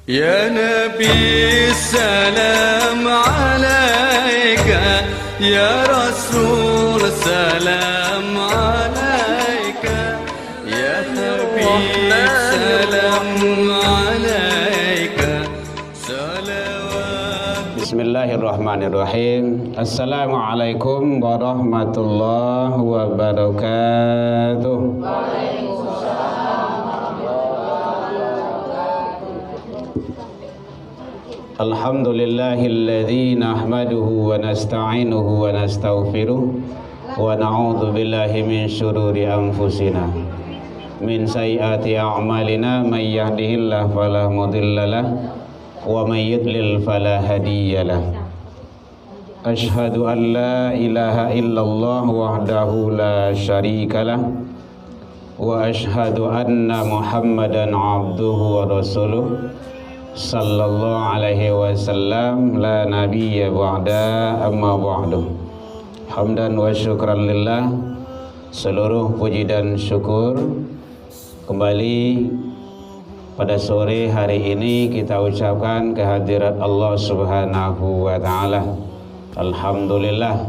يا نبي السلام عليك يا رسول سلام عليك يا حبيب سلام عليك صلوات. Bismillahirrahmanirrahim. Assalamualaikum warahmatullahi wabarakatuh. Alhamdulillahilladzi nahmaduhu wa nasta'inuhu wa nastaghfiruh wa na'udzu billahi min syururi anfusina min sayyiati a'malina may yahdihillahu fala mudhillalah wa may yudlil fala hadiyalah. Asyhadu an la ilaha illallah wahdahu la syarikalah wa asyhadu anna Muhammadan abduhu wa rasuluh sallallahu alaihi wasallam la nabiyya ba'da amma ba'du. Hamdan wa syukran lillah. Seluruh puji dan syukur kembali pada sore hari ini kita ucapkan kehadirat Allah Subhanahu wa taala. Alhamdulillah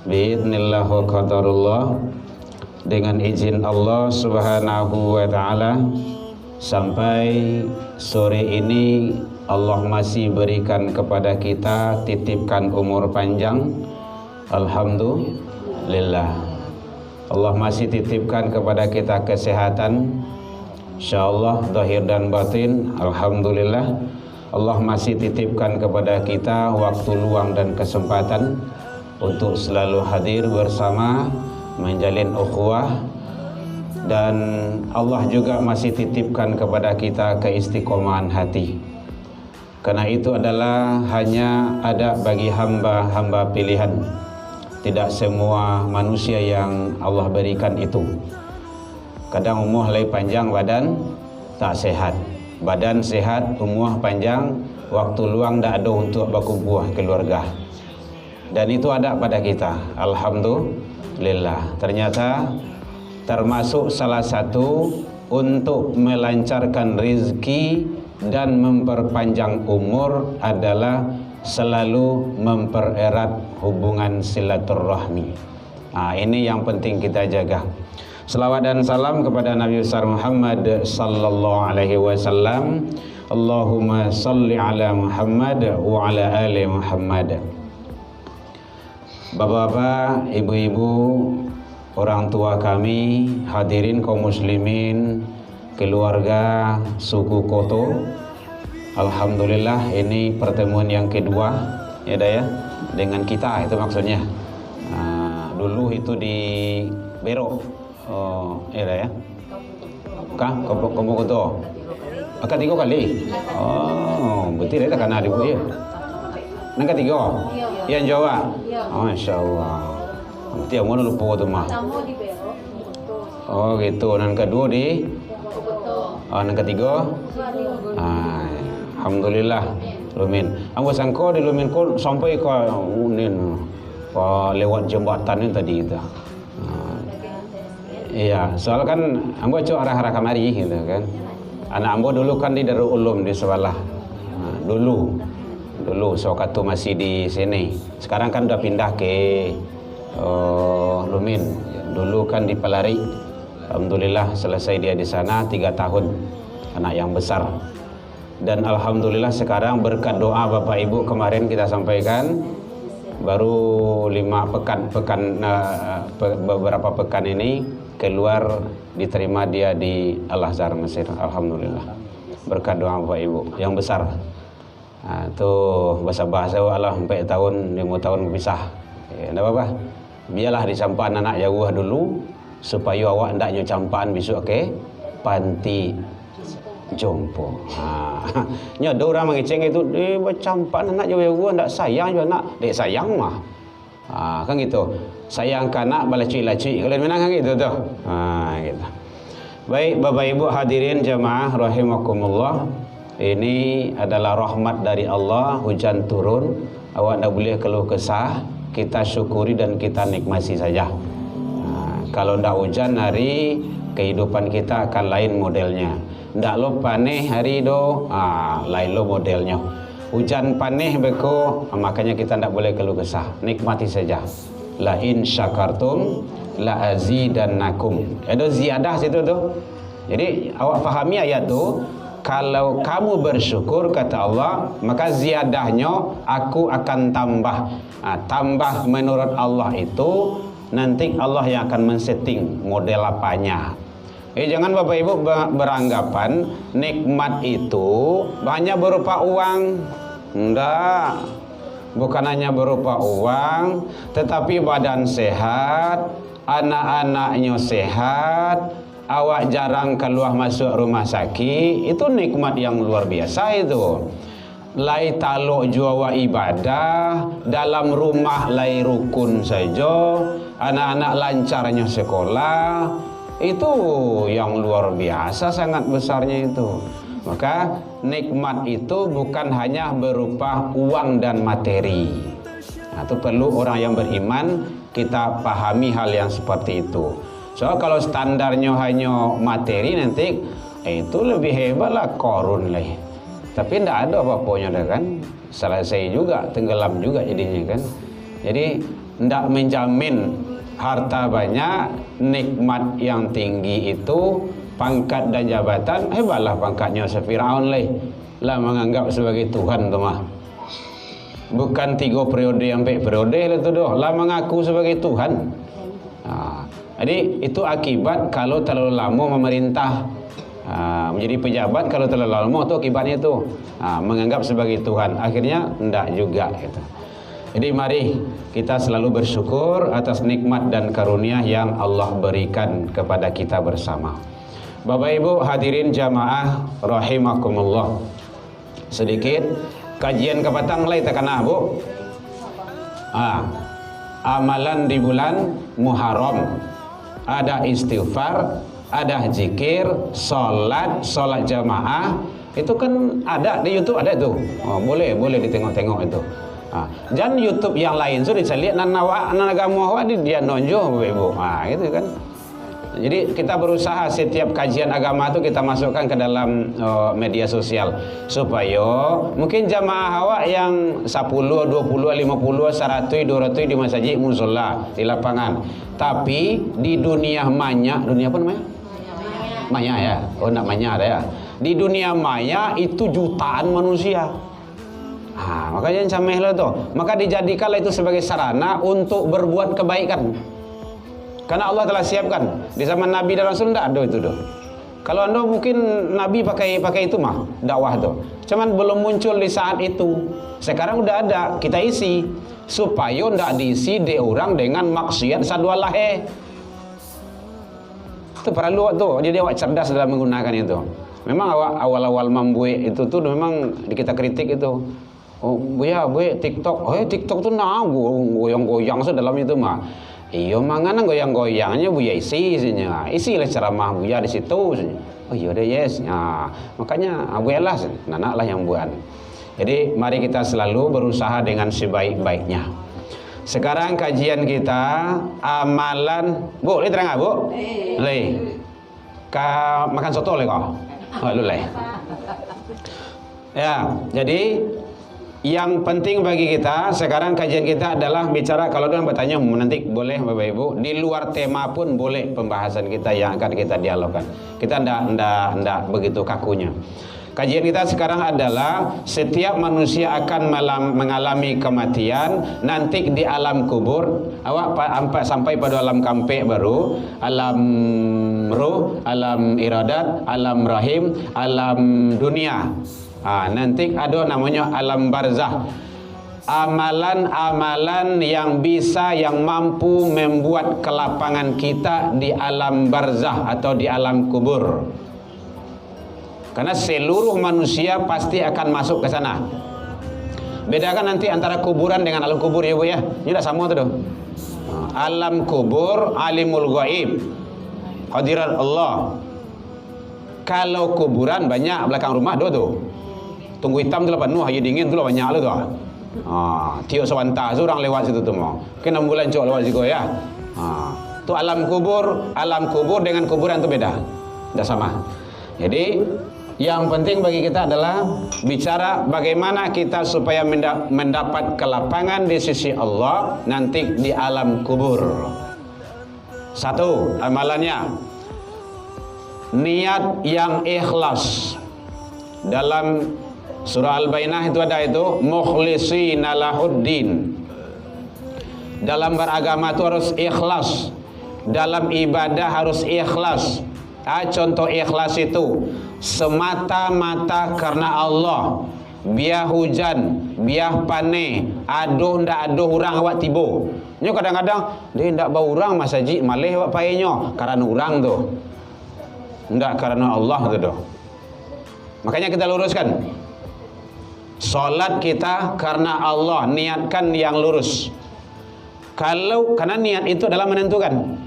biidznillah wa qadarullah, dengan izin Allah Subhanahu wa taala sampai sore ini Allah masih berikan kepada kita, titipkan umur panjang. Alhamdulillah. Allah masih titipkan kepada kita kesehatan, insyaallah zahir dan batin. Alhamdulillah. Allah masih titipkan kepada kita waktu luang dan kesempatan untuk selalu hadir bersama menjalin ukhuwah. Dan Allah juga masih titipkan kepada kita keistiqomahan hati. Karena itu adalah hanya ada bagi hamba-hamba pilihan. Tidak semua manusia yang Allah berikan itu. Kadang umur lebih panjang, badan tak sehat. Badan sehat, umur panjang, waktu luang tak ada untuk berkumpul keluarga. Dan itu ada pada kita. Alhamdulillah. Ternyata termasuk salah satu untuk melancarkan rezeki dan memperpanjang umur adalah selalu mempererat hubungan silaturahmi. Ini yang penting kita jaga. Selawat dan salam kepada Nabi besar Muhammad sallallahu alaihi wasallam. Allahumma salli ala Muhammad wa ala ali Muhammad. Bapak-bapak, ibu-ibu, orang tua kami, hadirin kaum muslimin, keluarga suku Koto. Alhamdulillah ini pertemuan yang kedua ya dah ya, dengan kita itu maksudnya. Dulu itu di Bero. Oh, ya dah ya. Kamu Koto. Akan 3 kali. Oh, betul dah kan ada ya. Nang ketiga. Yang Jawa. Oh, insyaallah. Nanti yang mana lupa tu mah? Oh gitu. Dan kedua di? Dan ketiga? Alhamdulillah. Lumin. Ambo sangko di Lumin ko sampai ke Unin. Lewat jembatan ni tadi kita. Iya. Soal kan ambo cok arah-arah kamari gitu kan. Anak ambo dulu kan di Darul Ulum di sebelah. Dulu sewaktu masih di sini. Sekarang kan udah pindah ke Lumin. Dulu kan di Pelari. Alhamdulillah selesai dia di sana 3 tahun, anak yang besar. Dan alhamdulillah sekarang berkat doa Bapak Ibu kemarin kita sampaikan, baru 5 pekan beberapa pekan ini keluar, diterima dia di Al-Azhar Mesir. Alhamdulillah berkat doa Bapak Ibu yang besar. Tuh bahasa Allah sampai tahun 5 tahun berpisah. Enggak apa-apa. Biarlah dicampaan anak jauh dulu supaya awak ndaknya campaan besok ke panti jompo. Nya ada orang mengeceng itu bercampaan anak jauh ndak sayang juga anak. Dek sayang mah. Kan gitu. Sayang kanak balacui-lacui. Kalau menang kan gitu tuh. Gitu. Baik Bapak Ibu hadirin jamaah rahimakumullah. Ini adalah rahmat dari Allah, hujan turun. Awak tak boleh keluh kesah. Kita syukuri dan kita nikmati saja. Kalau tidak hujan hari kehidupan kita akan lain modelnya. ndak lo paneh hari do, lain lo modelnya. Hujan paneh beko, makanya kita ndak boleh keluh kesah, nikmati saja. La in syakartum la azidannakum. Ada ziyadah situ tuh. Jadi awak fahami ayat tu, kalau kamu bersyukur kata Allah, maka ziyadahnya aku akan tambah. Tambah menurut Allah itu nanti Allah yang akan men-setting model apanya. Jangan Bapak Ibu beranggapan nikmat itu hanya berupa uang. Enggak. Bukan hanya berupa uang, tetapi badan sehat, anak-anaknya sehat, awak jarang keluar masuk rumah sakit, itu nikmat yang luar biasa itu. Lai taluk juawa ibadah, dalam rumah lai rukun saja, anak-anak lancarnya sekolah, itu yang luar biasa, sangat besarnya itu. Maka nikmat itu bukan hanya berupa uang dan materi. Itu perlu orang yang beriman kita pahami hal yang seperti itu. So kalau standarnya hanya materi nanti itu lebih hebat lah korun lah. Tapi tidak ada apa-apanya dah kan. Selesai juga, tenggelam juga jadinya kan. Jadi tidak menjamin harta banyak, nikmat yang tinggi itu, pangkat dan jabatan, hebatlah pangkatnya Fir'aun lah menganggap sebagai Tuhan tu mah. Bukan 3 periode sampai periode lah tu doh, lah mengaku sebagai Tuhan. Jadi itu akibat kalau terlalu lama memerintah, menjadi pejabat kalau terlalu lama itu akibatnya itu menganggap sebagai Tuhan. Akhirnya enggak juga gitu. Jadi mari kita selalu bersyukur atas nikmat dan karunia yang Allah berikan kepada kita bersama. Bapak Ibu hadirin jamaah rahimakumullah. Sedikit kajian ke Batang lai tekanah Bu. Amalan di bulan Muharram. Ada istighfar, ada zikir, salat jamaah. Itu kan ada di YouTube, ada itu. Boleh ditengok-tengok itu. Jangan YouTube yang lain sudah saya lihat agama awak dia nonjo Bapak Ibu. Gitu kan. Jadi kita berusaha setiap kajian agama itu kita masukkan ke dalam media sosial supaya mungkin jamaah awak yang 10, 20, 50, 100, 200 di masjid musola di lapangan. Tapi di dunia maya, dunia apa namanya? Maya ya. Oh nak maya ada ya. Di dunia maya itu jutaan manusia. Makanya cameh lah tu. Maka dijadikanlah itu sebagai sarana untuk berbuat kebaikan. Karena Allah telah siapkan di zaman Nabi dan Rasul tidak ada itu doh. Kalau anda mungkin Nabi pakai itu mah dakwah tuh. Cuman belum muncul di saat itu. Sekarang udah ada, kita isi supaya tidak diisi di orang dengan maksiat sadua lahe. Itu perlu tuh. Jadi awak cerdas dalam menggunakan itu. Memang awak awal-awal membuat itu tuh memang kita kritik itu. Oh, buya TikTok. TikTok tuh goyang-goyang dalam itu mah. Iya manganan goyang-goyangnya Buya isinya. Isilah ceramah Buya di situ. Oh iya deh yes. Makanya Buya lah nanaklah yang buat. Jadi mari kita selalu berusaha dengan sebaik-baiknya. Sekarang kajian kita amalan. Bu, li terang Bu? Li. Makan soto le kok. Lu le. Ya, jadi yang penting bagi kita sekarang kajian kita adalah bicara, kalau orang bertanya nanti boleh Bapak Ibu di luar tema pun boleh pembahasan kita yang akan kita dialogkan. Kita ndak begitu kakunya. Kajian kita sekarang adalah setiap manusia akan mengalami kematian nanti di alam kubur. Awak sampai pada alam kampe baru, alam ruh, alam iradat, alam rahim, alam dunia. Nanti ada namanya alam barzah. Amalan-amalan yang bisa, yang mampu membuat kelapangan kita di alam barzah atau di alam kubur. Karena seluruh manusia pasti akan masuk ke sana. Bedakan nanti antara kuburan dengan alam kubur ya Bu ya. Ini tidak sama tuh. Alam kubur alimul ghaib, hadirat Allah. Kalau kuburan banyak belakang rumah tuh. Tunggu hitam tu lah penuh, air dingin tu lah banyak lah tu. Tiok sewanta tu orang lewat situ tu mau. Kena bulan cok lewat situ ya. Tu alam kubur dengan kuburan tu beda. Dah sama. Jadi yang penting bagi kita adalah bicara bagaimana kita supaya mendapat kelapangan di sisi Allah nanti di alam kubur. Satu, amalannya niat yang ikhlas. Dalam surah Al-Bainah itu ada itu, mukhlishina lahuddin. Dalam beragama itu harus ikhlas. Dalam ibadah harus ikhlas. Contoh ikhlas itu semata-mata karena Allah. Biar hujan, biar pane, aduh ndak aduh orang awak tibo. Nyo kadang-kadang dia ndak bau orang masjid malih awak paenyo karena orang tu. Ndak karena Allah tu doh. Makanya kita luruskan. Salat kita karena Allah, niatkan yang lurus. Karena niat itu adalah menentukan.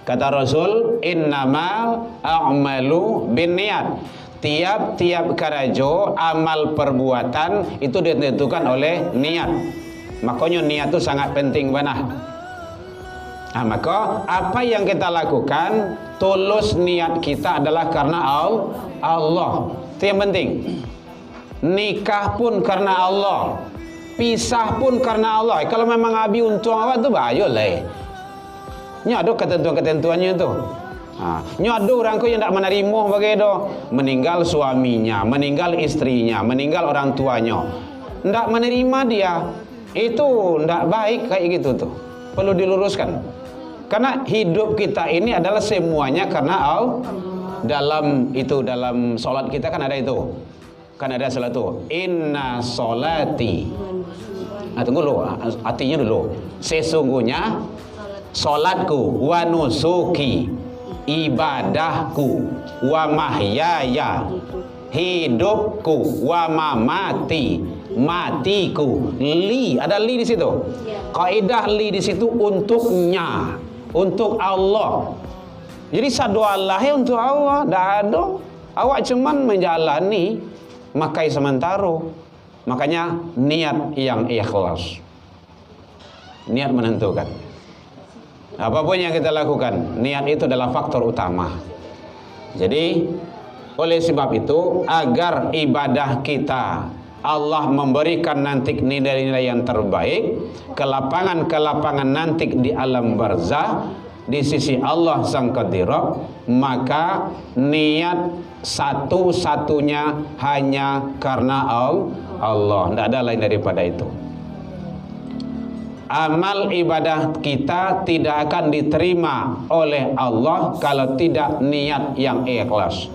Kata Rasul, innamal a'malu binniyat. Tiap-tiap karajo amal perbuatan itu ditentukan oleh niat. Makanya niat itu sangat penting benar. Maka apa yang kita lakukan tulus niat kita adalah karena Allah. Itu yang penting. Nikah pun karena Allah, pisah pun karena Allah. Kalau memang abi untung awak tu bahaya lah. Nya ada ketentuan-ketentuannya tu. Nya ada orang yang tak menerima begitu, meninggal suaminya, meninggal istrinya, meninggal orang tuanya, ndak menerima dia. Itu ndak baik kayak gitu tuh. Perlu diluruskan. Karena hidup kita ini adalah semuanya karena Allah. Dalam salat kita kan ada itu. Kan ada salat itu. Inna solati. Tunggu dulu, artinya dulu. Sesungguhnya salatku wa nusuki, ibadahku wa mahyaya, hidupku wa mamati, matiku. Li, ada li di situ. Kaidah li di situ untuknya, untuk Allah. Jadi sadu Allah untuk Allah, dah ada. Awak cuman menjalani makai sementara. Makanya niat yang ikhlas. Niat menentukan. Apapun yang kita lakukan, niat itu adalah faktor utama. Jadi, oleh sebab itu, agar ibadah kita Allah memberikan nanti nilai-nilai yang terbaik, kelapangan-kelapangan nanti di alam barzah, di sisi Allah Sang Qadira, maka niat satu-satunya hanya karena Allah, tidak ada lain daripada itu. Amal ibadah kita tidak akan diterima oleh Allah kalau tidak niat yang ikhlas.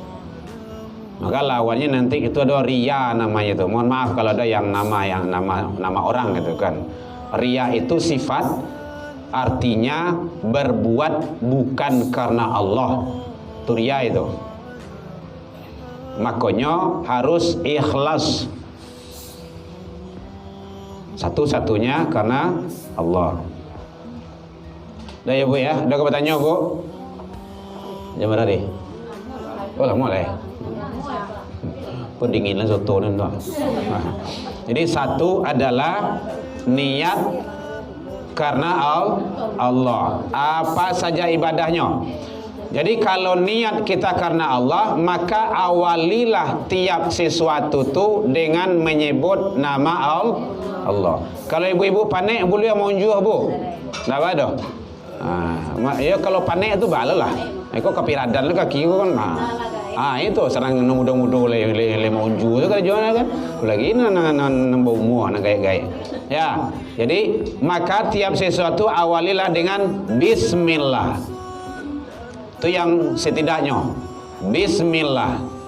Maka lawannya nanti itu ada riya namanya itu. Mohon maaf kalau ada yang nama orang gitu kan. Riya itu sifat, artinya berbuat bukan karena Allah. Itu riya itu. Makanya harus ikhlas. Satu-satunya karena Allah. Dah ya Bu ya, udah bertanya Bu. Jam berapa tadi? Oh lama lah ya. Pendinginan soto nih. Jadi satu adalah niat karena Allah. Apa saja ibadahnya. Jadi kalau niat kita karena Allah, maka awalilah tiap sesuatu tu dengan menyebut nama Allah. Kalau ibu-ibu panik boleh mau unjuh Bu. Enggak ada. Ya kalau panik itu balalah. Kau kapiradan lu kaki kau kan. Itu serang muda-muda le mau unjuh tu kan jual kan. Lagi nambah umur nak gaya-gaya. Ya, jadi maka tiap sesuatu awalilah dengan bismillah. Itu yang setidaknya bismillah.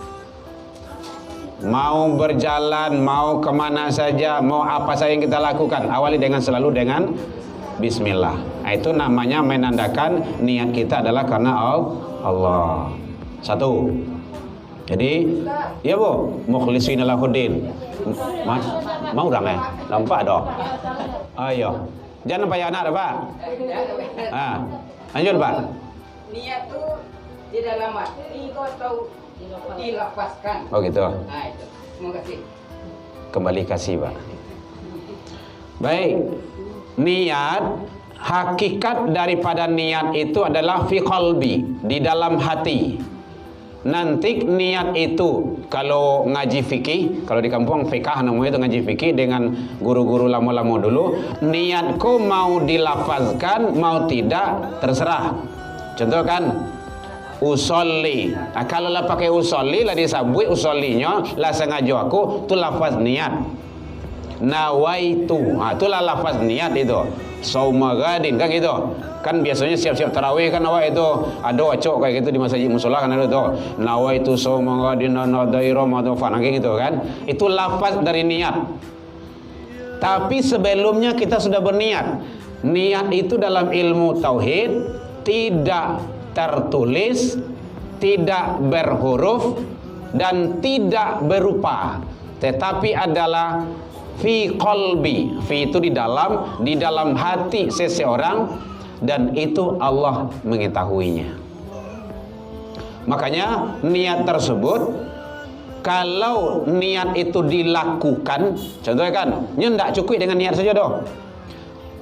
Mau berjalan, mau kemana saja, mau apa saja yang kita lakukan, awali selalu dengan bismillah. Itu namanya menandakan niat kita adalah karena Allah. Satu. Jadi, ya Bu, mukhlishina lahuddin. Mau orang ya? Nampak dong. Ayo. Jangan payah anak Pak. Lanjut Pak. Niat tu di dalam hati kau tahu dilepaskan. Oh gitu. Itu. Terima kasih. Kembali kasih Pak. Baik. Niat, hakikat daripada niat itu adalah fi qalbi, di dalam hati. nanti niat itu kalau ngaji fikih, kalau di kampung fikah namanya itu ngaji fikih dengan guru-guru lama-lama dulu, niatku mau dilafazkan mau tidak terserah. Contoh kan usolli. Nah, kalau lah pakai usolli lah disabui usollinya lah sengaja aku tu lafaz niat. Nawaitu. Nah, itulah lafaz niat itu. Saumagadin kan gitu. Kan biasanya siap-siap tarawih kan awak itu ada acok kayak gitu di masjid musola kan ada tuh. Nawaitu saumagadin nadai Ramadan kayak gitu kan. Itu lafaz dari niat. Tapi sebelumnya kita sudah berniat. Niat itu dalam ilmu tauhid tidak tertulis, tidak berhuruf dan tidak berupa, tetapi adalah fi qalbi. Fi itu di dalam hati seseorang, dan itu Allah mengetahuinya. Makanya niat tersebut, kalau niat itu dilakukan, contohnya kan ndak cukup dengan niat saja doh.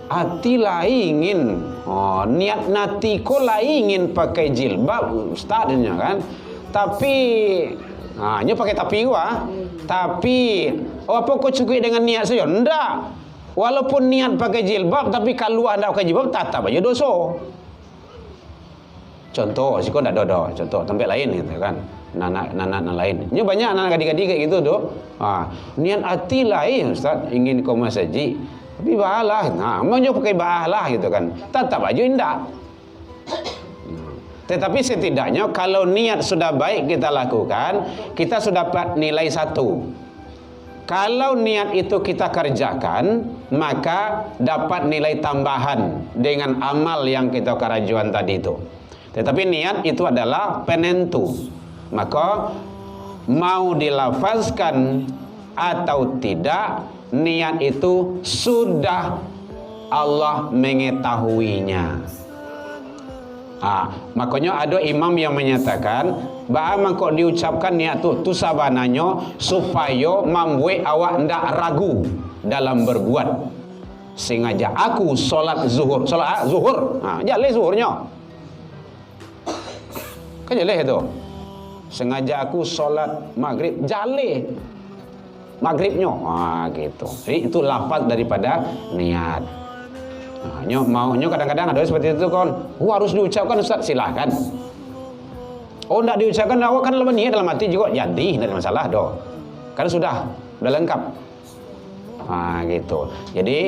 Hati lah ingin, niat natiko lah ingin pakai jilbab ustadznya kan, tapi hanya pakai tapi gua, tapi apa kau cukup dengan niat saja? Ndak, walaupun niat pakai jilbab, tapi kalau anda pakai jilbab tatap aja dosa. Contoh, sih kau ndak dodo, contoh tempat lain gitu kan, anak lain. Ini banyak anak adik-adik kayak gitu doh. Niat hati lain ustadz ingin kau masjid. Tapi bahalah, maunya pakai bahalah gitu kan, tetap aja indah. Tetapi setidaknya kalau niat sudah baik kita lakukan, kita sudah dapat nilai 1. Kalau niat itu kita kerjakan, maka dapat nilai tambahan dengan amal yang kita kerajuan tadi itu. Tetapi niat itu adalah penentu. Maka mau dilafazkan atau tidak, niat itu sudah Allah mengetahuinya. Makanya ada imam yang menyatakan bahwa kok diucapkan niat tu sabananya supaya membuat awak ndak ragu dalam berbuat. Sengaja aku solat zuhur, jale zuhurnya. Kan jale itu. Sengaja aku solat maghrib, jale maghribnya, gitu. Jadi itu lafaz daripada niat. Maunya kadang-kadang ada seperti itu kan. Harus diucapkan Ustaz, silahkan. Enggak diucapkan, awak kan dalam niat dalam hati juga jadi, tidak ada masalah doh. Kan sudah lengkap. Gitu. Jadi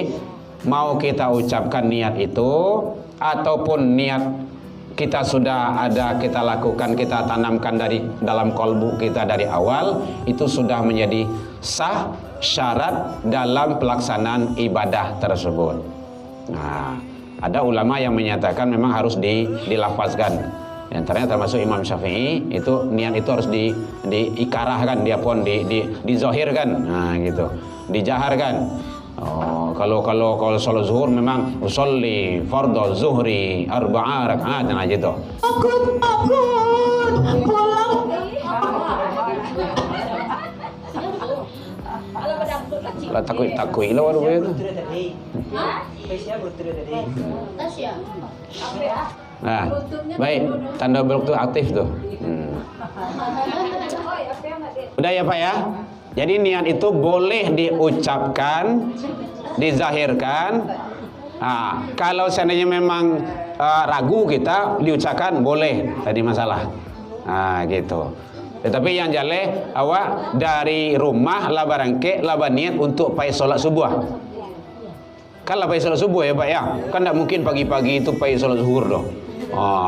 mau kita ucapkan niat itu ataupun niat kita sudah ada, kita lakukan, kita tanamkan dari dalam kolbu kita dari awal, itu sudah menjadi sah syarat dalam pelaksanaan ibadah tersebut. Ada ulama yang menyatakan memang harus dilafazkan. Di antaranya termasuk Imam Syafi'i, itu niat itu harus diikarahkan, dia pun dizahirkan, gitu, dijaharkan. Kalau sholat zuhur memang usolli fardhu zuhri 4 rakaat aja itu. Takut pulang. Lah takui lah waduh itu. Nah, baik, tanda blok itu aktif tuh. Udah ya Pak ya? Jadi niat itu boleh diucapkan, dizahirkan. Kalau seandainya memang ragu kita diucapkan boleh, tadi masalah. Gitu. Tetapi yang jale awak dari rumah lah barangke lah niat untuk pai solat subuh. Kan lah pai solat subuh ya Pak ya. Kan tidak mungkin pagi-pagi itu pai solat zuhur doh.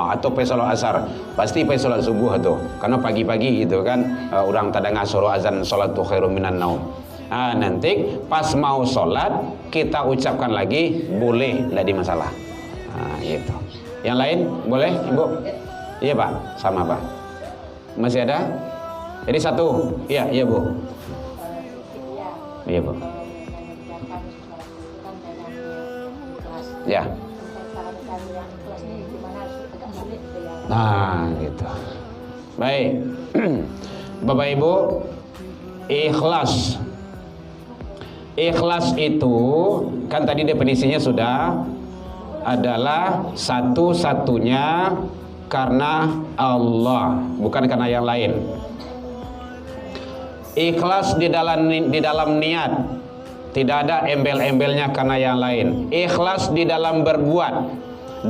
Atau pai solat asar, pasti pai solat subuh tuh, karena pagi-pagi gitu kan orang tadang asar azan solat tuh khairum minan naum. Nanti pas mau solat kita ucapkan lagi boleh, tidak di masalah. Gitu. Yang lain boleh Ibu? Iya Pak, sama Pak. Masih ada? Jadi 1. Iya Bu. Iya Bu. Ya. Gitu. Baik. Bapak Ibu, ikhlas. Ikhlas itu kan tadi definisinya sudah adalah satu-satunya karena Allah, bukan karena yang lain. Ikhlas di dalam niat, tidak ada embel-embelnya karena yang lain. Ikhlas di dalam berbuat,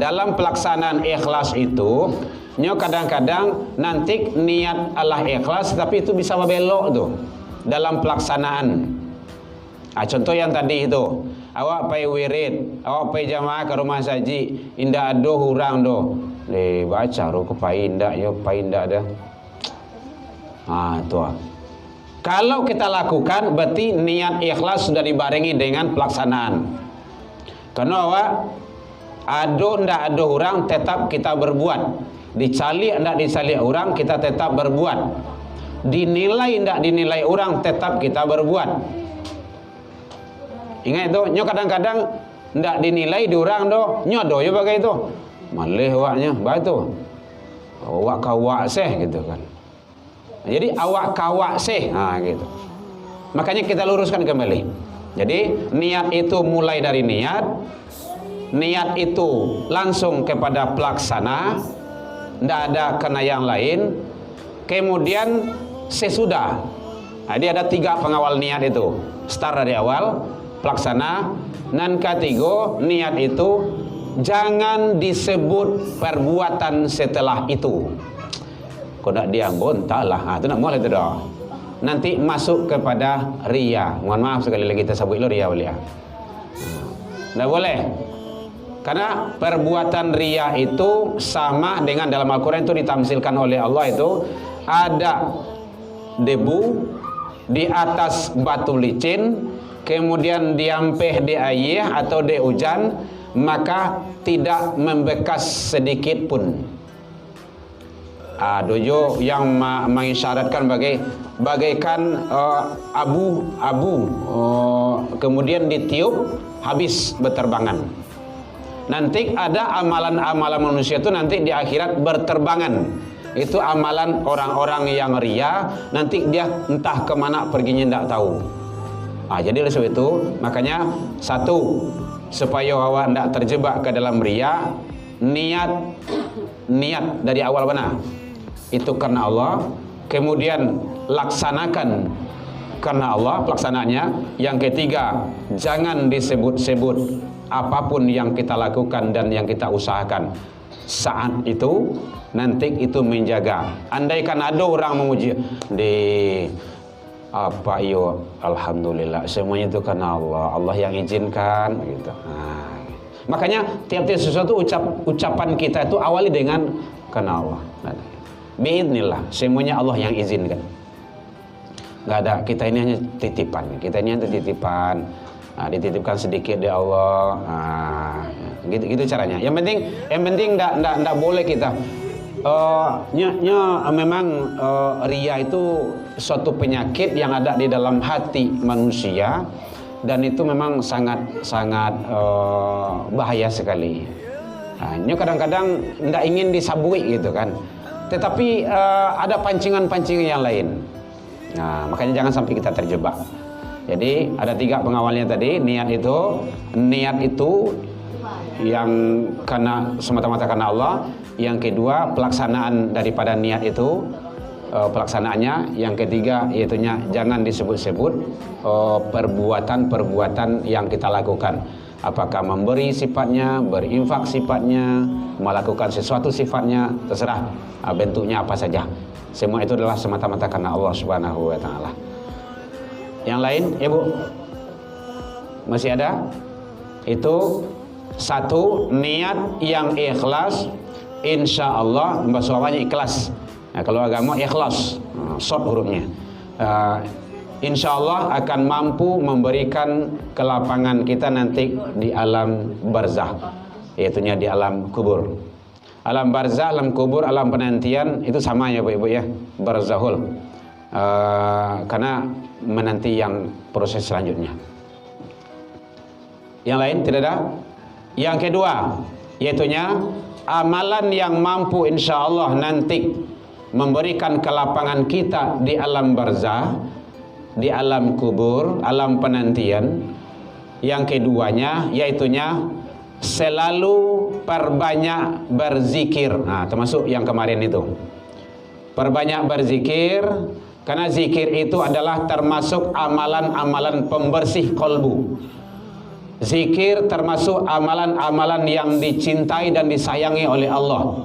dalam pelaksanaan ikhlas itu, kadang-kadang nanti niat Allah ikhlas, tapi itu bisa belok tuh dalam pelaksanaan. Contoh yang tadi itu, awak pai wirid, awak pai jamaah ke rumah saji, indah ada hurang do, le baca ro ke pai indah, yo pai indah dah. Tuh. Kalau kita lakukan, berarti niat ikhlas sudah dibarengi dengan pelaksanaan. Karena awak ndak ada orang, tetap kita berbuat. Dicali ndak dicali orang, kita tetap berbuat. Dinilai ndak dinilai orang, tetap kita berbuat. Ingat itu, kadang-kadang ndak dinilai di orang do, nyodo ya bagai itu. Malih awaknya, batu. Awak kawak seh gitu kan. Jadi awak kawak sih, gitu. Makanya kita luruskan kembali. Jadi niat itu mulai dari niat itu langsung kepada pelaksana, tidak ada kena yang lain. Kemudian sesudah, jadi ada 3 pengawal niat itu. Start dari awal, pelaksana, dan ketiga niat itu jangan disebut perbuatan setelah itu. Kau nak diambon taklah, itu nak mulai tu dah. Nanti masuk kepada ria. Mohon maaf sekali lagi kita sebut ria boleh. Tidak boleh. Karena perbuatan ria itu sama dengan dalam Al-Quran itu ditamsilkan oleh Allah itu ada debu di atas batu licin, kemudian diampeh di air atau di hujan, maka tidak membekas sedikit pun. Dojo yang mengisyaratkan bagaikan abu kemudian ditiup habis berterbangan. Nanti ada amalan-amalan manusia itu nanti di akhirat berterbangan. Itu amalan orang-orang yang ria, nanti dia entah kemana perginya tidak tahu. Jadi oleh sebab itu makanya satu, supaya awak tidak terjebak ke dalam ria, niat dari awal benar. Itu karena Allah, kemudian laksanakan karena Allah pelaksanaannya. Yang ketiga, jangan disebut-sebut apapun yang kita lakukan dan yang kita usahakan saat itu, nanti itu menjaga. Andaikan ada orang memuji di apa yo, alhamdulillah semuanya itu karena Allah, Allah yang izinkan gitu. Makanya tiap-tiap sesuatu ucapan kita itu awali dengan karena Allah. Biidnillah, semuanya Allah yang izinkan. Nggak ada, kita ini hanya titipan. Kita ini hanya titipan. Dititipkan sedikit di Allah. Gitu caranya. Yang penting nggak boleh kita. Memang ria itu suatu penyakit yang ada di dalam hati manusia, dan itu memang sangat bahaya sekali. Kadang-kadang nggak ingin disabui gitu kan. Tetapi ada pancingan-pancingan yang lain. Makanya jangan sampai kita terjebak. Jadi ada 3 pengawalnya tadi. Niat itu yang karena semata-mata karena Allah. Yang kedua, pelaksanaan daripada niat itu, pelaksanaannya. Yang ketiga, yaitunya jangan disebut-sebut perbuatan-perbuatan yang kita lakukan. Apakah memberi sifatnya, berinfak sifatnya, melakukan sesuatu sifatnya, terserah bentuknya apa saja. Semua itu adalah semata-mata karena Allah Subhanahu wa taala. Yang lain, Ibu? Masih ada? Itu satu, niat yang ikhlas, insya Allah bahasa Arabnya ikhlas. Kalau agama ikhlas, short hurufnya. Insya Allah akan mampu memberikan kelapangan kita nanti di alam barzah, yaitunya di alam kubur. Alam barzah, alam kubur, alam penantian itu sama ya Bu Ibu ya, barzahul. Karena menanti yang proses selanjutnya. Yang lain tidak ada. Yang kedua, yaitunya amalan yang mampu insya Allah nanti memberikan kelapangan kita di alam barzah, di alam kubur, alam penantian. Yang keduanya yaitunya selalu perbanyak berzikir. Nah, termasuk yang kemarin itu. Perbanyak berzikir, karena zikir itu adalah termasuk amalan-amalan pembersih kolbu. Zikir termasuk amalan-amalan yang dicintai dan disayangi oleh Allah.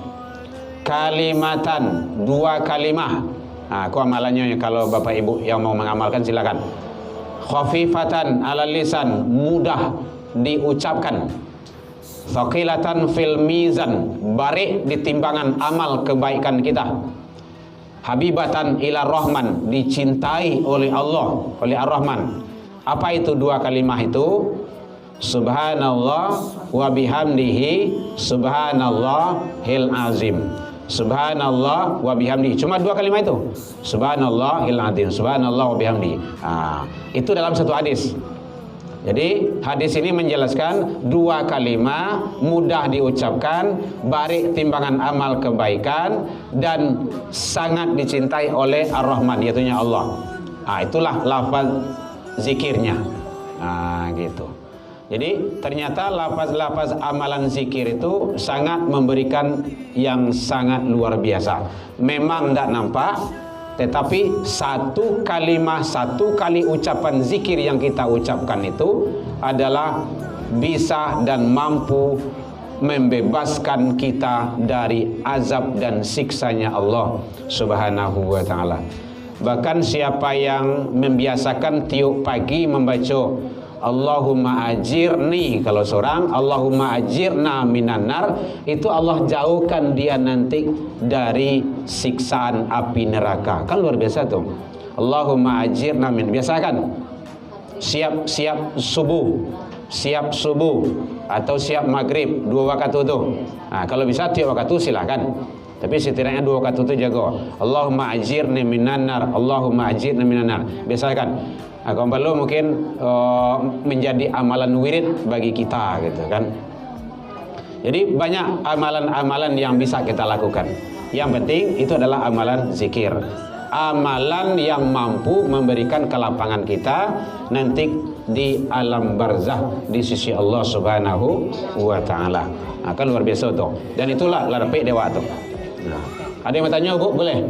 Kalimatan, 2 kalimah. Nah, aku amalannya kalau Bapak Ibu yang mau mengamalkan silakan. Khafifatan alal lisan, mudah diucapkan. Thaqilatan fil mizan, barik di timbangan amal kebaikan kita. Habibatan ila rahman, dicintai oleh Allah, oleh Ar-Rahman. Apa itu 2 kalimah itu? Subhanallah wa bihamdihi subhanallahil azim. Subhanallah wa bihamdihi. Cuma 2 kalimat itu. Subhanallahil azim, subhanallah wa bihamdihi. Itu dalam satu hadis. Jadi hadis ini menjelaskan 2 kalimat mudah diucapkan, barik timbangan amal kebaikan, dan sangat dicintai oleh Ar-Rahman, yaitunya Allah. Itulah lafaz zikirnya. Gitu. Jadi ternyata lafaz-lafaz amalan zikir itu sangat memberikan yang sangat luar biasa. Memang tidak nampak, tetapi 1 kalimat, 1 kali ucapan zikir yang kita ucapkan itu adalah bisa dan mampu membebaskan kita dari azab dan siksanya Allah Subhanahu wa ta'ala. Bahkan siapa yang membiasakan tiap pagi membaca Allahumma ajirni, kalau seorang Allahumma ajirna minan nar, itu Allah jauhkan dia nanti dari siksaan api neraka. Kan luar biasa tuh. Allahumma ajirna min, biasakan siap subuh, siap subuh atau siap maghrib 2 waktu itu. Kalau bisa tiap waktu silakan. Tapi setidaknya 2 waktu itu jago. Allahumma ajirni minan nar, Allahumma ajirni minan nar. Biasakan. Kalau perlu mungkin menjadi amalan wirid bagi kita gitu kan. Jadi banyak amalan-amalan yang bisa kita lakukan. Yang penting itu adalah amalan zikir. Amalan yang mampu memberikan kelapangan kita nanti di alam barzah di sisi Allah Subhanahu wa ta'ala. Kan luar biasa tuh. Dan itulah larpe dewa tuh. Ada yang bertanya, Bu? Boleh?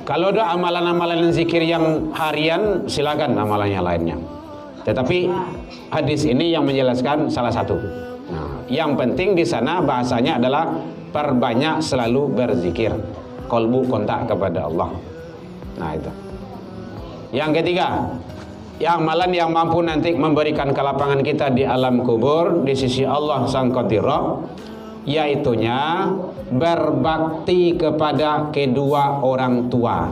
Kalau ada amalan-amalan zikir yang harian, silakan amalannya lainnya. Tetapi hadis ini yang menjelaskan salah satu. Yang penting di sana bahasanya adalah perbanyak selalu berzikir, kolbu kontak kepada Allah. Itu. Yang ketiga, amalan yang mampu nanti memberikan kelapangan kita di alam kubur di sisi Allah Sang Qadirah, yaitunya berbakti kepada kedua orang tua.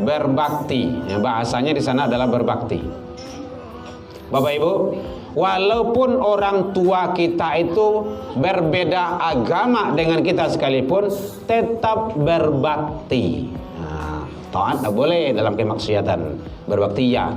Berbakti, bahasanya di sana adalah berbakti. Bapak Ibu, walaupun orang tua kita itu berbeda agama dengan kita sekalipun, tetap berbakti. Taat tak boleh dalam kemaksiatan, berbakti ya.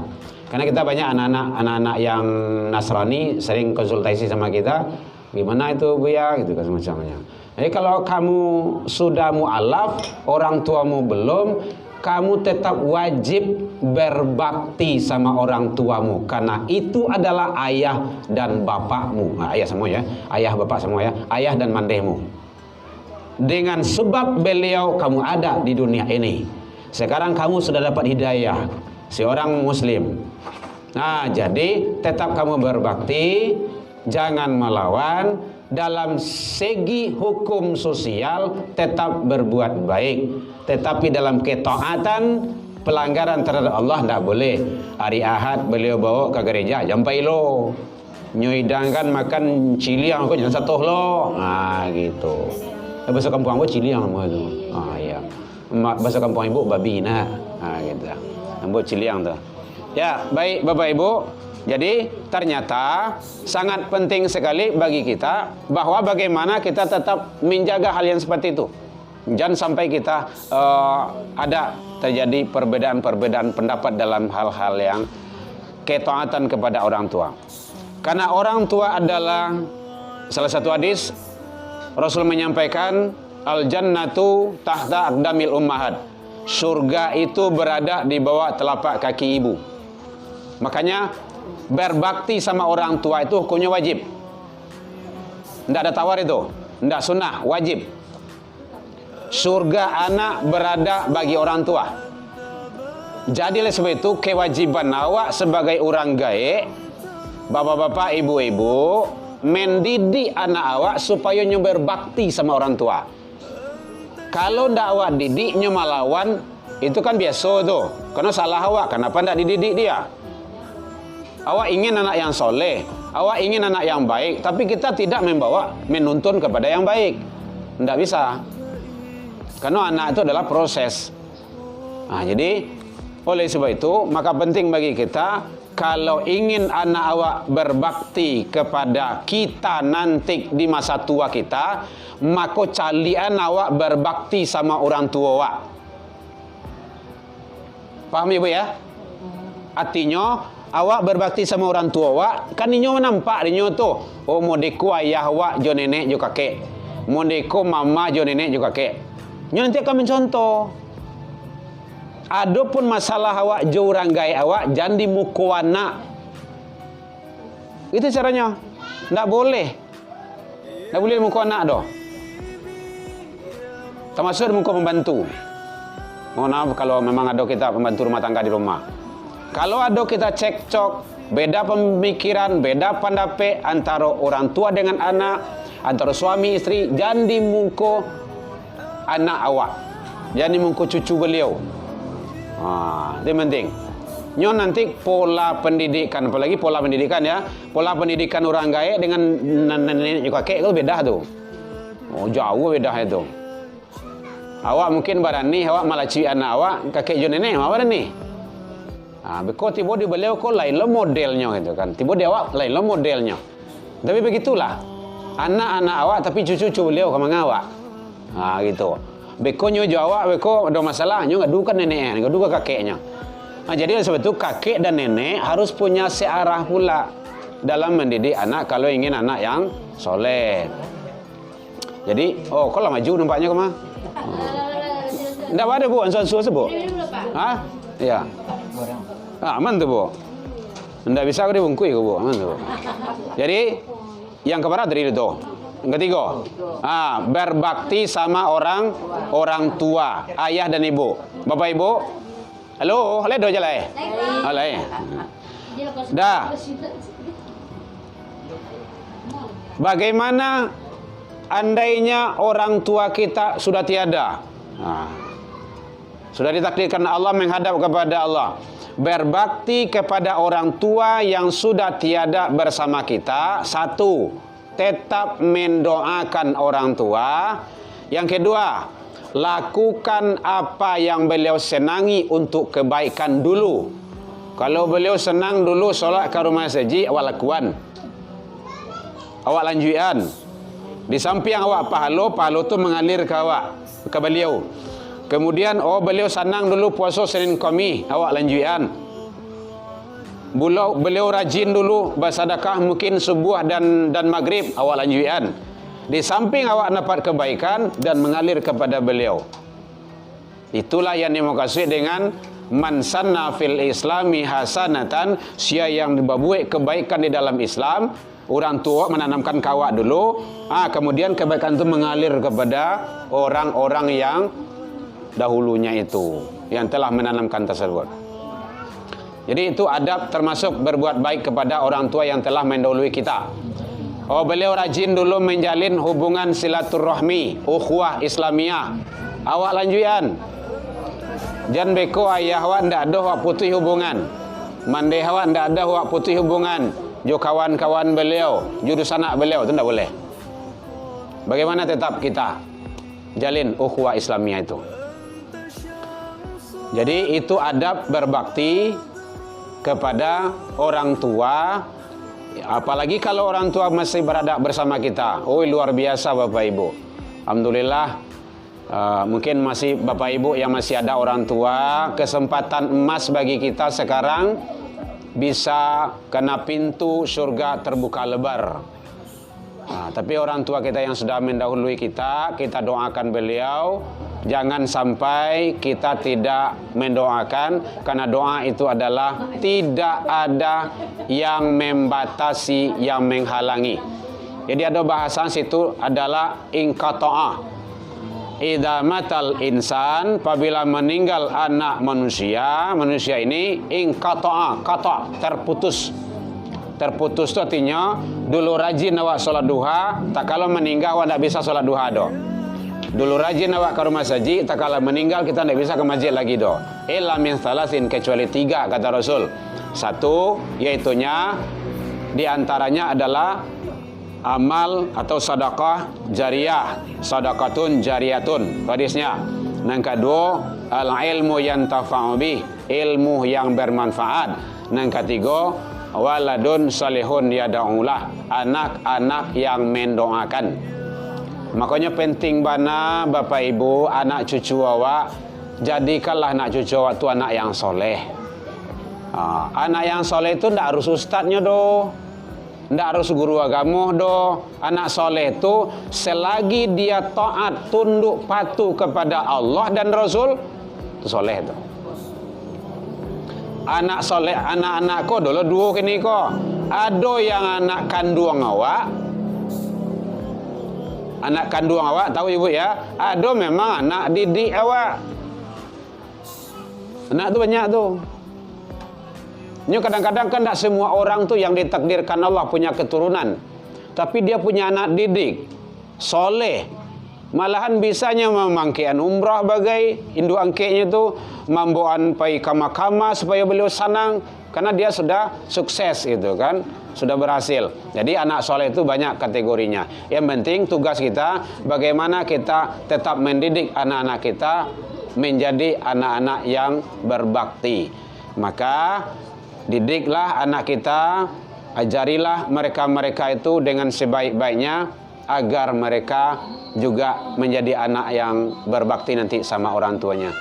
Karena kita banyak anak-anak yang Nasrani sering konsultasi sama kita. Gimana itu Bu ya, gitu kan semacamnya. Jadi kalau kamu sudah mu'alaf, orang tuamu belum, kamu tetap wajib berbakti sama orang tuamu, karena itu adalah ayah dan bapakmu. Ayah semua ya, ayah bapak semua ya, ayah dan mandehmu. Dengan sebab beliau kamu ada di dunia ini. Sekarang kamu sudah dapat hidayah, seorang muslim. Jadi tetap kamu berbakti, jangan melawan. Dalam segi hukum sosial tetap berbuat baik, tetapi dalam ketaatan, pelanggaran terhadap Allah tidak boleh. Hari Ahad beliau bawa ke gereja, jampai lo nyuidangkan makan ciliang kok jangan satuh lo. Gitu. Bahasa kampung aku ciliang semua itu. Iya. Bahasa kampung ibu babina. Gitu. Ambo ciliang tuh. Ya, baik Bapak Ibu. Jadi ternyata sangat penting sekali bagi kita bahwa bagaimana kita tetap menjaga hal yang seperti itu. Jangan sampai kita ada terjadi perbedaan-perbedaan pendapat dalam hal-hal yang ketaatan kepada orang tua. Karena orang tua adalah salah satu hadis Rasul menyampaikan al-jannatu tahta aqdamil ummahat. Surga itu berada di bawah telapak kaki ibu. Makanya berbakti sama orang tua itu hukumnya wajib. Tidak ada tawar itu, tidak sunnah, wajib. Surga anak berada bagi orang tua. Jadi oleh sebab itu kewajiban awak sebagai orang gaib, bapak-bapak, ibu-ibu, mendidik anak awak supaya nyo berbakti sama orang tua. Kalau ndak awak didiknya malawan, itu kan biasa tuh. Karena salah awak, kenapa ndak dididik dia? Awak ingin anak yang soleh, awak ingin anak yang baik, tapi kita tidak menuntun kepada yang baik. Ndak bisa. Karena anak itu adalah proses. Nah, jadi oleh sebab itu maka penting bagi kita, kalau ingin anak awak berbakti kepada kita nanti di masa tua kita, maka calian awak berbakti sama orang tua awak. Paham ibu ya? Artinya awak berbakti sama orang tua awak, kan inyo nampak inyo tuh, oh modeko ayah awak jo nenek jo kakek, modeko mama jo nenek jo kakek. Nyo nanti akan mencontoh. Adapun masalah awak jo orang gaib awak, jangan di muka anak. Itu caranya. Ndak boleh. Ndak boleh di muka anak doh. Termasuk di muka pembantu. Mohon maaf kalau memang ada kita pembantu rumah tangga di rumah. Kalau ada kita cekcok, beda pemikiran, beda pendapat antara orang tua dengan anak, antara suami istri, jangan di muka anak awak, jangan di muka cucu beliau. Itu penting. Nyo nanti pola pendidikan, apalagi pola pendidikan ya, pola pendidikan orang gaib dengan nenek kakek itu beda tuh. Oh jauh beda itu. Awak mungkin barani, awak malah cium anak awak, kakek jo nenek, apa barani? Beko tiba di beliau kok lain lo modelnya gitu kan. Tiba di awak lain lo modelnya. Tapi begitulah. Anak-anak awak tapi cucu-cucu beliau ke awak. Gitu. Beko nyo jo awak beko ada masalah nyo ngadu kan neneknya, ngadu ke kakeknya. Jadi sebab itu kakek dan nenek harus punya searah pula dalam mendidik anak kalau ingin anak yang soleh. Jadi, kok lah maju nampaknya kemana? Tidak ada bu, ansur sebut. Iya. Aman tuh bu. Tidak bisa aku dibungkui bu, aman tuh bu. Jadi yang keberapa dari itu? Yang ketiga, berbakti sama orang tua, ayah dan ibu. Bapak ibu, halo, do aja lah. Dah. Bagaimana andainya orang tua kita sudah tiada? Sudah ditakdirkan Allah menghadap kepada Allah. Berbakti kepada orang tua yang sudah tiada bersama kita. Satu, tetap mendoakan orang tua. Yang kedua, lakukan apa yang beliau senangi untuk kebaikan dulu. Kalau beliau senang dulu solat ke rumah saji, awak lakukan, awak lanjutkan. Di samping awak pahala tu mengalir ke awak, ke beliau. Kemudian beliau senang dulu puasa Senin Khamis, awak lanjutkan. Beliau rajin dulu bersedekah mungkin subuh dan maghrib, awak lanjutkan. Di samping awak dapat kebaikan dan mengalir kepada beliau. Itulah yang dimaksud dengan man sanna fil islami hasanatan, sia yang dibuat kebaikan di dalam Islam. Orang tua menanamkan kawak dulu, kemudian kebaikan itu mengalir kepada orang-orang yang dahulunya itu, yang telah menanamkan tersebut. Jadi itu adab termasuk berbuat baik kepada orang tua yang telah mendahului kita. Beliau rajin dulu menjalin hubungan silaturahmi, ukhuwah Islamiyah. Awak lanjutkan. Jangan beko ayah awak ndak ada awak putih hubungan. Mandai awak ndak ada awak putih hubungan. Jo kawan-kawan beliau, jurus anak beliau, itu tidak boleh. Bagaimana tetap kita jalin ukhuwah Islamiyah itu. Jadi itu adab berbakti kepada orang tua. Apalagi kalau orang tua masih berada bersama kita. Luar biasa Bapak Ibu. Alhamdulillah. Mungkin masih Bapak Ibu yang masih ada orang tua, kesempatan emas bagi kita sekarang bisa kena pintu surga terbuka lebar. Tapi orang tua kita yang sudah mendahului kita doakan beliau. Jangan sampai kita tidak mendoakan, karena doa itu adalah tidak ada yang membatasi, yang menghalangi. Jadi ada bahasa situ adalah inqata'a. Idza matal insan, apabila meninggal anak manusia ini inqata'a, qata', terputus. Terputus itu artinya dulu rajin awak sholat duha, tak kalau meninggal awak tak bisa sholat duha do. Dulu rajin awak ke rumah saji, tak kalau meninggal kita tak bisa ke masjid lagi do. Illa min thalathin, kecuali 3 kata Rasul. 1 yaitunya diantaranya adalah amal atau sedekah jariyah, sedekatun jariyatun hadisnya. Yang kedua al ilmu yantafa'u bih, ilmu yang bermanfaat. Yang ketiga waladun salihun yada'ulah, anak-anak yang mendoakan. Makanya penting bana Bapak Ibu, anak cucu awak, jadikanlah anak cucu awak tu anak yang soleh. Anak yang soleh itu tidak harus ustadznya do, tidak harus guru agama do. Anak soleh itu selagi dia taat, tunduk patuh kepada Allah dan Rasul, itu soleh itu. Anak soleh, anak-anak kau dulu dua kini kau. Ada yang anak kandung awak, anak kandung awak, tahu ibu ya. Ada memang anak didik awak. Anak tu banyak tu. Ini kadang-kadang kan tak semua orang tu yang ditakdirkan Allah punya keturunan, tapi dia punya anak didik soleh. Malahan bisanya memangkian umrah bagai induk angkeknya tu, mamboan pai kama-kama supaya beliau senang, karena dia sudah sukses itu kan, sudah berhasil. Jadi anak soleh itu banyak kategorinya. Yang penting tugas kita bagaimana kita tetap mendidik anak-anak kita menjadi anak-anak yang berbakti. Maka didiklah anak kita, ajarilah mereka-mereka itu dengan sebaik-baiknya, agar mereka juga menjadi anak yang berbakti nanti sama orang tuanya.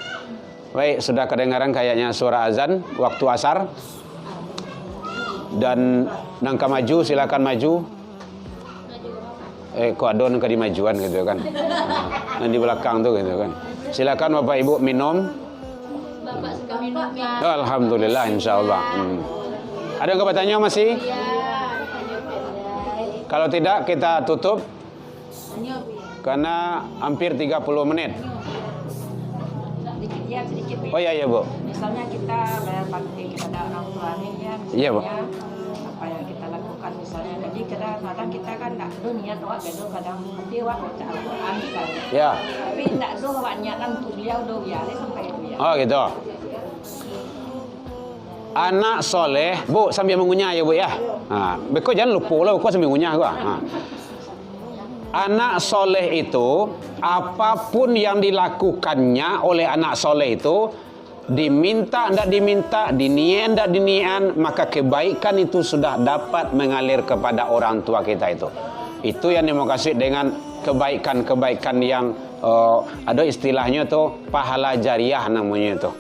Baik, sudah kedengaran kayaknya suara azan waktu asar. Dan nangka maju, silakan maju. Kok ada nangka di majuan gitu kan. Nah, di belakang tuh gitu kan. Silakan Bapak Ibu minum. Bapak suka minum ya. Alhamdulillah, insyaallah. Ada yang bertanya masih? Kalau tidak kita tutup. Karena hampir 30 menit. Sedikit ya, sedikit. Oh iya Bu. Misalnya kita berbakti kepada orang tua nih ya. Iya, Bu. Apa yang kita lakukan misalnya. Jadi kadang-kadang kita kan tak niat awak kadang nanti awak baca Al-Quran misalnya. Ya. Tapi tak do awak niatan untuk dia udah biar sampai itu ya. Oh gitu. Anak soleh, Bu sambil mengunyah ya Bu ya. Beko jangan lupa lah, kau sambil mengunyah gua. Anak soleh itu apapun yang dilakukannya oleh anak soleh itu, diminta tidak diminta, dinian tidak dinian, maka kebaikan itu sudah dapat mengalir kepada orang tua kita itu. Itu yang dimaksud dengan kebaikan-kebaikan yang ada istilahnya tuh pahala jariah namanya itu.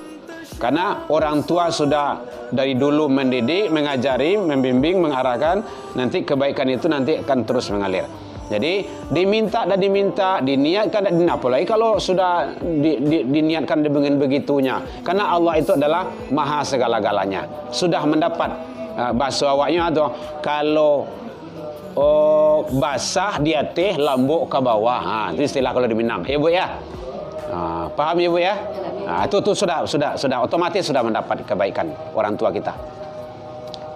Karena orang tua sudah dari dulu mendidik, mengajari, membimbing, mengarahkan, nanti kebaikan itu nanti akan terus mengalir. Jadi diminta dan diminta, diniatkan dan diniatkan. Apalagi kalau sudah diniatkan dengan begitunya. Karena Allah itu adalah maha segala-galanya. Sudah mendapat bahasa awaknya atau kalau basah di atas, lambuk ke bawah. Itu istilah kalau di Minang. Ya Bu ya. Paham ya Bu ya? Itu sudah otomatis sudah mendapat kebaikan orang tua kita.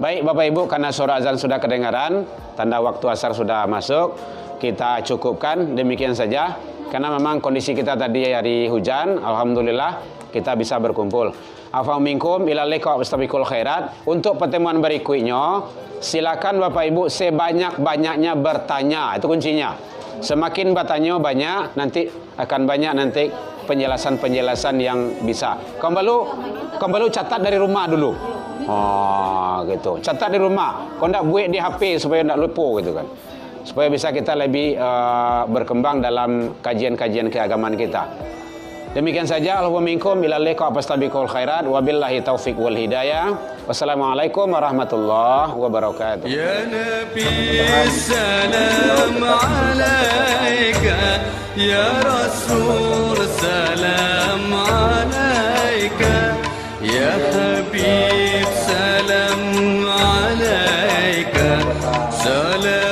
Baik Bapak Ibu, karena suara azan sudah kedengaran, tanda waktu asar sudah masuk, kita cukupkan demikian saja. Karena memang kondisi kita tadi hari hujan, alhamdulillah kita bisa berkumpul. Afa minkum ila liqa wastabiqul khairat. Untuk pertemuan berikutnya, silakan Bapak Ibu sebanyak-banyaknya bertanya. Itu kuncinya. Semakin bertanya banyak, nanti akan banyak nanti penjelasan-penjelasan yang bisa. Kembali catat dari rumah dulu. Gitu. Catat di rumah. Kau nak buat di HP supaya tak lupa gitu kan. Supaya bisa kita lebih berkembang dalam kajian-kajian keagamaan kita. Demikian saja, Allahumma minkum ila liqa fastabiqul khairat wabillahi taufiq wal hidayah. Wassalamualaikum warahmatullahi wabarakatuh. Ya Nabi salam alaika, ya Rasul salam alaika, ya Habib salam alaika, salam